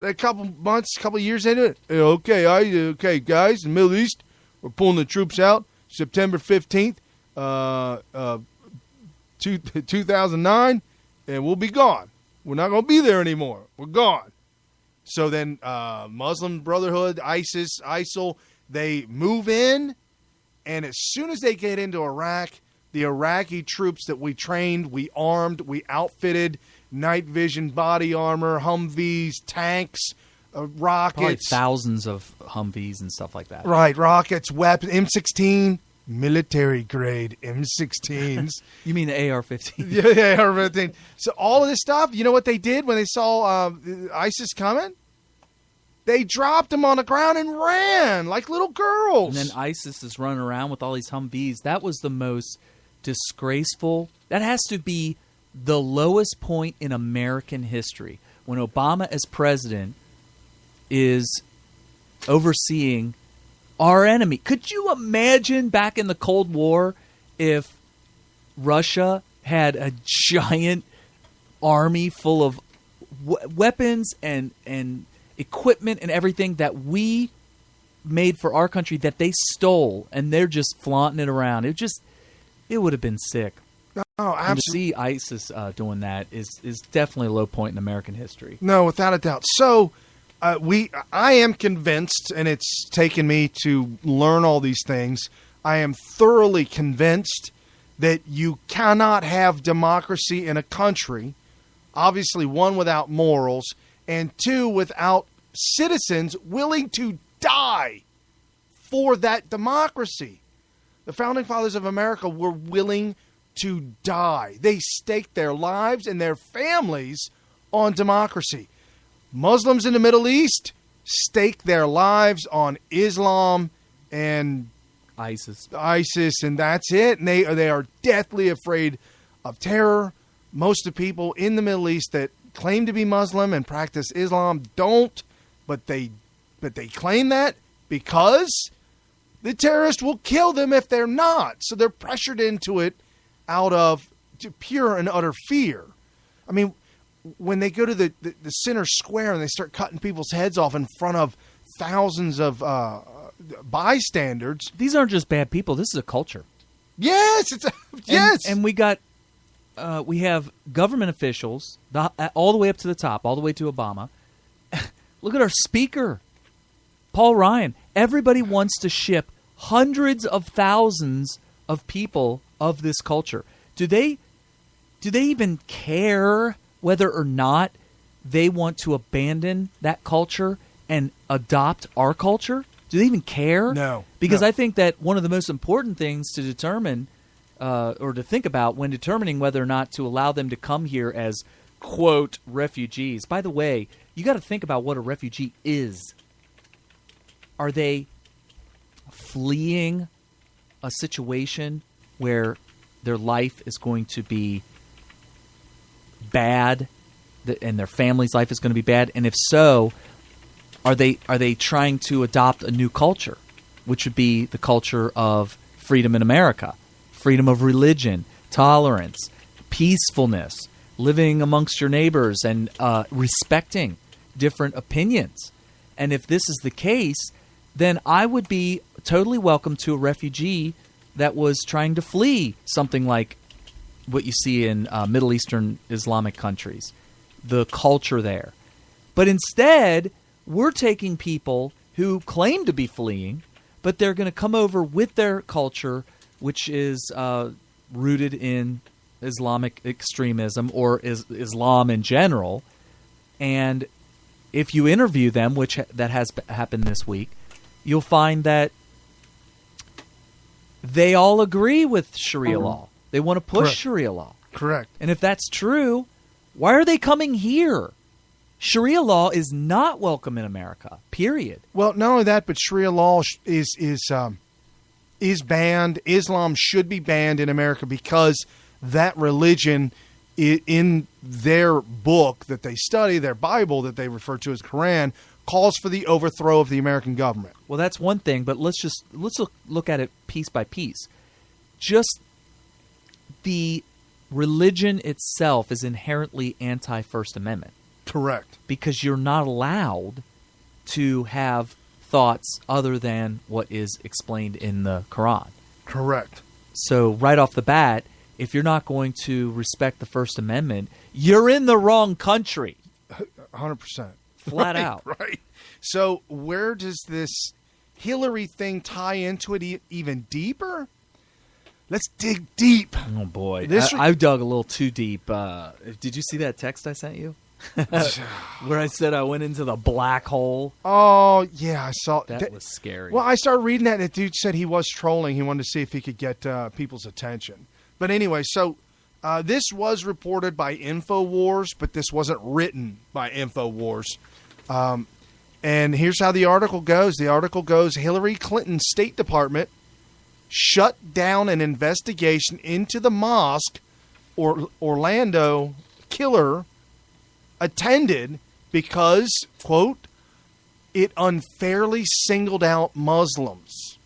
a couple months, couple years into it. Okay, guys, in the Middle East, we're pulling the troops out September 15th, 2009, and we'll be gone. We're not going to be there anymore. We're gone. So then Muslim Brotherhood, ISIS, ISIL, they move in, and as soon as they get into Iraq, the Iraqi troops that we trained, we armed, we outfitted, night vision, body armor, Humvees, tanks, rockets. Probably thousands of Humvees and stuff like that. Right, rockets, weapons, M16, military-grade M16s. You mean the AR-15? Yeah, AR-15. So all of this stuff, you know what they did when they saw ISIS coming? They dropped them on the ground and ran like little girls. And then ISIS is running around with all these Humvees. That was the most disgraceful. That has to be the lowest point in American history. When Obama as president is overseeing our enemy. Could you imagine back in the Cold War if Russia had a giant army full of weapons and equipment and everything that we made for our country that they stole, and they're just flaunting it around? It would have been sick. Oh, absolutely. And to see ISIS doing that is definitely a low point in American history. No, without a doubt. So I am convinced, and it's taken me to learn all these things, I am thoroughly convinced that you cannot have democracy in a country, obviously, one, without morals, and two, without citizens willing to die for that democracy. The Founding Fathers of America were willing to die. They staked their lives and their families on democracy. Muslims in the Middle East stake their lives on Islam and ISIS, and that's it. And they are deathly afraid of terror. Most of the people in the Middle East that claim to be Muslim and practice Islam don't, but they claim that because the terrorists will kill them if they're not. So they're pressured into it out of pure and utter fear. I mean, when they go to the center square and they start cutting people's heads off in front of thousands of bystanders. These aren't just bad people. This is a culture. Yes, yes. And we have government officials all the way up to the top, all the way to Obama. Look at our speaker, Paul Ryan. Everybody wants to ship hundreds of thousands of people of this culture. Do they even care whether or not they want to abandon that culture and adopt our culture? Do they even care? No. Because I think that one of the most important things to determine or to think about when determining whether or not to allow them to come here as, quote, refugees. By the way, you got to think about what a refugee is. Are they fleeing a situation where their life is going to be bad and their family's life is going to be bad? And if so, are they trying to adopt a new culture, which would be the culture of freedom in America, freedom of religion, tolerance, peacefulness, living amongst your neighbors, and respecting different opinions? And if this is the case, then I would be totally welcome to a refugee that was trying to flee something like what you see in Middle Eastern Islamic countries, the culture there. But instead, we're taking people who claim to be fleeing, but they're going to come over with their culture, which is rooted in Islamic extremism or Islam in general. And if you interview them, which that has happened this week, you'll find that they all agree with Sharia law. They want to push Sharia law. Correct. And if that's true, why are they coming here? Sharia law is not welcome in America, period. Well, not only that, but Sharia law is banned. Islam should be banned in America because that religion, in their book that they study, their Bible that they refer to as Quran, calls for the overthrow of the American government. Well, that's one thing, but let's look at it piece by piece. Just the religion itself is inherently anti-First Amendment. Correct. Because you're not allowed to have thoughts other than what is explained in the Quran. Correct. So right off the bat, if you're not going to respect the First Amendment, you're in the wrong country. 100%. Flat out. Right. So where does this Hillary thing tie into it even deeper? Let's dig deep. Oh, boy. I dug a little too deep. Did you see that text I sent you? Where I said I went into the black hole? Oh, yeah, I saw. That was scary. Well, I started reading that, and the dude said he was trolling. He wanted to see if he could get people's attention. But anyway, so this was reported by InfoWars, but this wasn't written by InfoWars. And here's how the article goes. The article goes, Hillary Clinton's State Department shut down an investigation into the mosque Orlando killer attended because, quote, it unfairly singled out Muslims.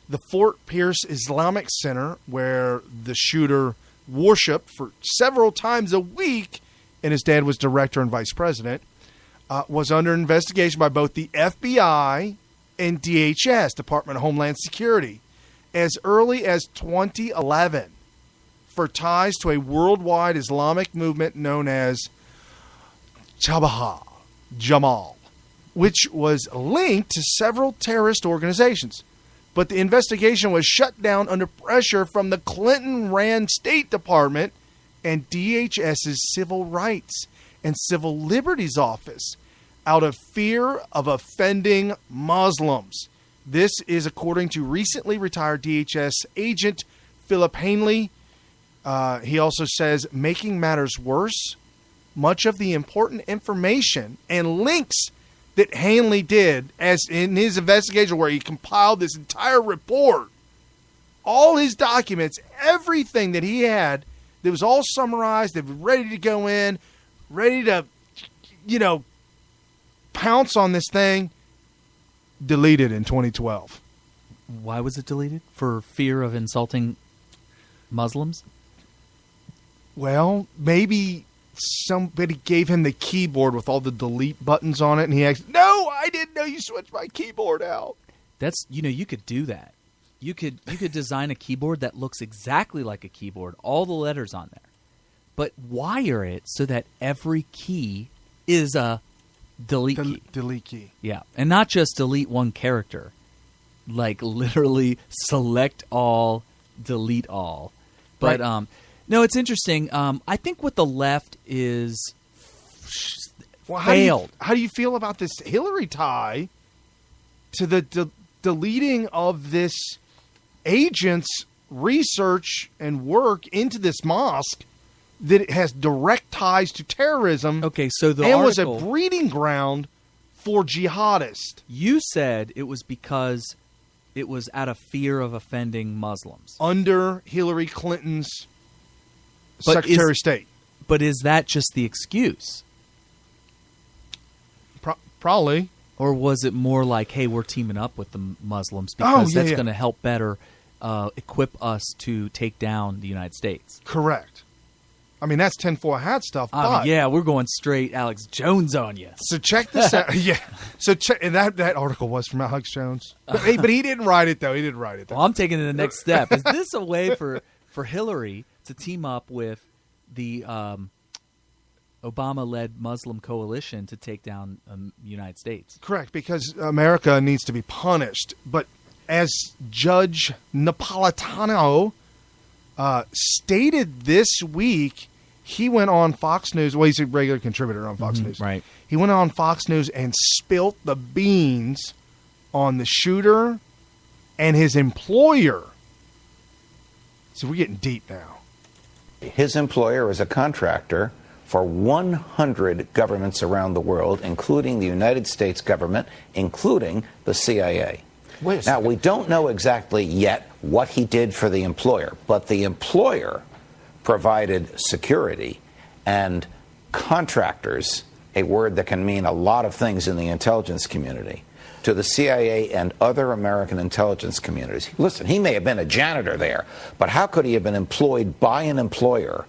The Fort Pierce Islamic Center, where the shooter worshiped for several times a week, and his dad was director and vice president, was under investigation by both the FBI and DHS, Department of Homeland Security, as early as 2011 for ties to a worldwide Islamic movement known as Jamal, which was linked to several terrorist organizations. But the investigation was shut down under pressure from the Clinton-ran State Department and DHS's Civil Rights and Civil Liberties Office out of fear of offending Muslims. This is according to recently retired DHS agent Philip Hanley. He also says, making matters worse, much of the important information and links that Hanley did as in his investigation where he compiled this entire report, all his documents, everything that he had, that was all summarized, they were ready to go in, ready to, pounce on this thing, deleted in 2012. Why was it deleted? For fear of insulting Muslims? Well, maybe somebody gave him the keyboard with all the delete buttons on it, and he asked, no, I didn't know you switched my keyboard out. That's, you could do that. You could design a keyboard that looks exactly like a keyboard, all the letters on there, but wire it so that every key is a delete key. Delete key. Yeah, and not just delete one character, like literally select all, delete all. But right. No, it's interesting. I think what the left is failed. How do you feel about this Hillary tie to the deleting of this agent's research and work into this mosque that it has direct ties to terrorism? Okay, so the article was a breeding ground for jihadists. You said it was because it was out of fear of offending Muslims under Hillary Clinton's Secretary of State. But is that just the excuse? Probably. Or was it more like, hey, we're teaming up with the Muslims because that's going to help better equip us to take down the United States? Correct. I mean, that's tinfoil hat stuff. But yeah, we're going straight Alex Jones on you. So check this out. Yeah. So and that article was from Alex Jones. But he didn't write it, though. He didn't write it. Well, I'm taking it the next step. Is this a way for Hillary to team up with the Obama-led Muslim coalition to take down the United States? Correct, because America needs to be punished. But as Judge Napolitano stated this week, he went on Fox News. Well, he's a regular contributor on Fox News. Right. He went on Fox News and spilt the beans on the shooter and his employer. So we're getting deep now. His employer is a contractor for 100 governments around the world, including the United States government, including the CIA. Now, we don't know exactly yet what he did for the employer, but the employer provided security and contractors, a word that can mean a lot of things in the intelligence community, to the CIA and other American intelligence communities. Listen, he may have been a janitor there, but how could he have been employed by an employer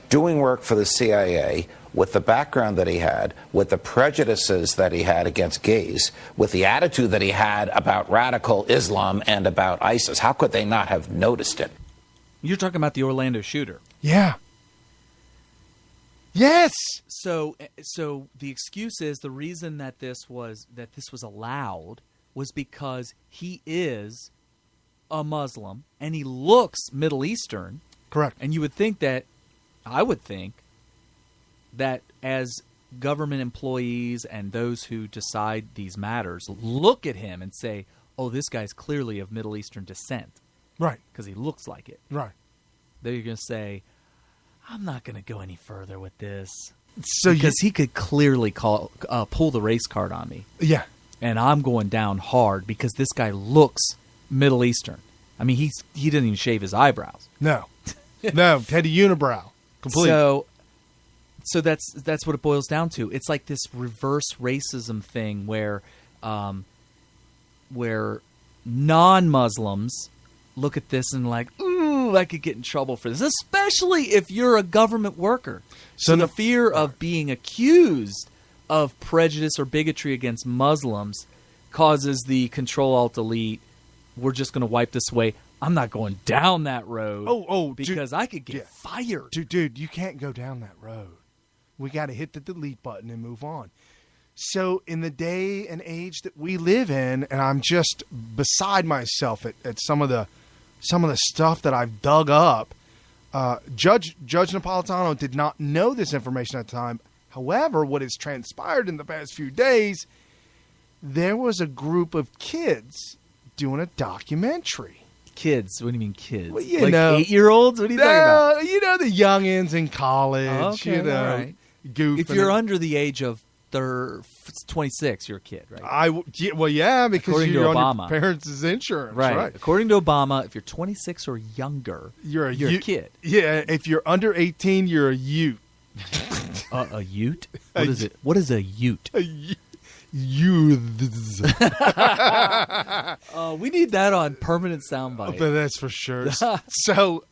doing work for the CIA with the background that he had, with the prejudices that he had against gays, with the attitude that he had about radical Islam and about ISIS, how could they not have noticed it? You're talking about the Orlando shooter. Yeah. Yes. So the excuse is the reason that this was allowed was because he is a Muslim and he looks Middle Eastern. Correct. And you would think that, I would think that as government employees and those who decide these matters look at him and say, "Oh, this guy's clearly of Middle Eastern descent," Right. because he looks like it. Right. They're going to say, "I'm not going to go any further with this." So because he could clearly pull the race card on me. Yeah. And I'm going down hard because this guy looks Middle Eastern. I mean, he didn't even shave his eyebrows. No. No, had a unibrow. Completely. So that's what it boils down to. It's like this reverse racism thing where non-Muslims look at this and like, ooh, I could get in trouble for this, especially if you're a government worker. So the fear of being accused of prejudice or bigotry against Muslims causes the Control-Alt-Delete, we're just going to wipe this away. I'm not going down that road because I could get fired. Dude, you can't go down that road. We got to hit the delete button and move on. So in the day and age that we live in, and I'm just beside myself at some of the stuff that I've dug up, Judge Napolitano did not know this information at the time. However, what has transpired in the past few days, there was a group of kids doing a documentary. Kids? What do you mean kids? Well, like 8-year-olds? What are you talking about? You know, the youngins in college. Oh, okay, you know, all right. goofing. If you're under the age of 26, you're a kid, right? Because according you're to on Obama. your parents' insurance. Right. According to Obama, if you're 26 or younger, you're a kid. Yeah, if you're under 18, you're a ute. A ute? What is it? What is a ute? Youths. We need that on permanent soundbite. But that's for sure. So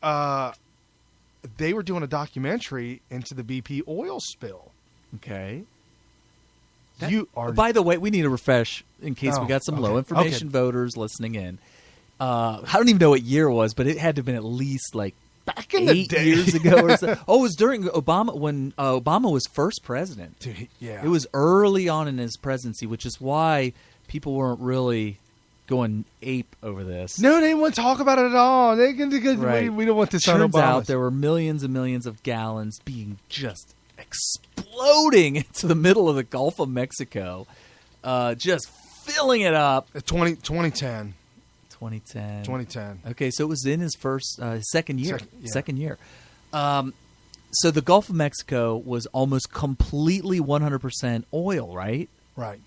they were doing a documentary into the BP oil spill. Okay. By the way, we need to refresh in case we got some low information voters listening in. I don't even know what year it was, but it had to have been at least like back in the day. 8 years ago or so. Oh, it was during Obama, when Obama was first president. Dude, yeah. It was early on in his presidency, which is why people weren't really going ape over this. No, they didn't want to talk about it at all. We don't want this on Obama. Turns out there were millions and millions of gallons being just exploding into the middle of the Gulf of Mexico, just filling it up. 2010. 2010. Okay, so it was in his second year. Second year. So the Gulf of Mexico was almost completely 100% oil, right? Right.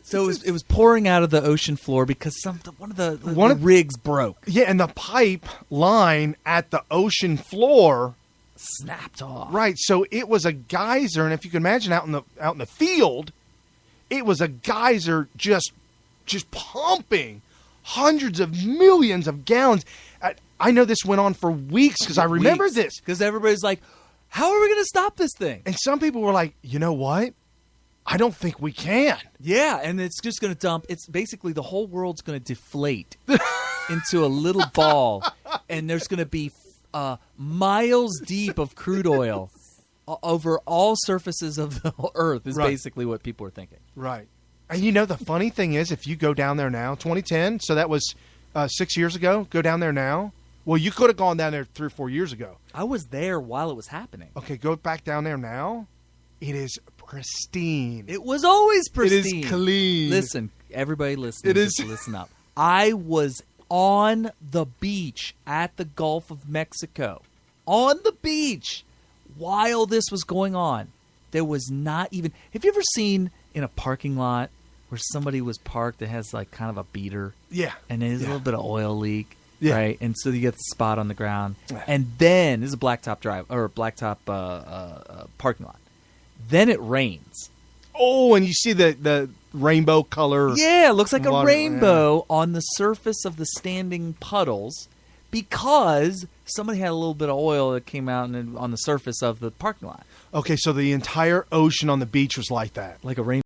So it was pouring out of the ocean floor because one of the rigs broke. Yeah, and the pipe line at the ocean floor snapped off. Right. So it was a geyser, and if you can imagine out in the field, it was a geyser just pumping hundreds of millions of gallons. I know this went on for weeks because I remember this. Because everybody's like, how are we going to stop this thing? And some people were like, you know what? I don't think we can. Yeah, and it's just going to dump. It's basically the whole world's going to deflate into a little ball, and there's going to be miles deep of crude oil over all surfaces of the earth is basically what people are thinking. Right. And you know, the funny thing is, if you go down there now, 2010, so that was 6 years ago, go down there now. Well, you could have gone down there 3 or 4 years ago. I was there while it was happening. Okay, go back down there now. It is pristine. It was always pristine. It is clean. Listen, everybody listening, listen up. I was on the beach at the Gulf of Mexico. On the beach while this was going on. There was not even... Have you ever seen in a parking lot where somebody was parked that has like kind of a beater? Yeah. And there's a little bit of oil leak. Yeah. Right? And so you get the spot on the ground. And then... This is a blacktop parking lot. Then it rains. Oh, and you see the rainbow color. Yeah, it looks like a rainbow on the surface of the standing puddles because somebody had a little bit of oil that came out on the surface of the parking lot. Okay, so the entire ocean on the beach was like that. Like a rainbow.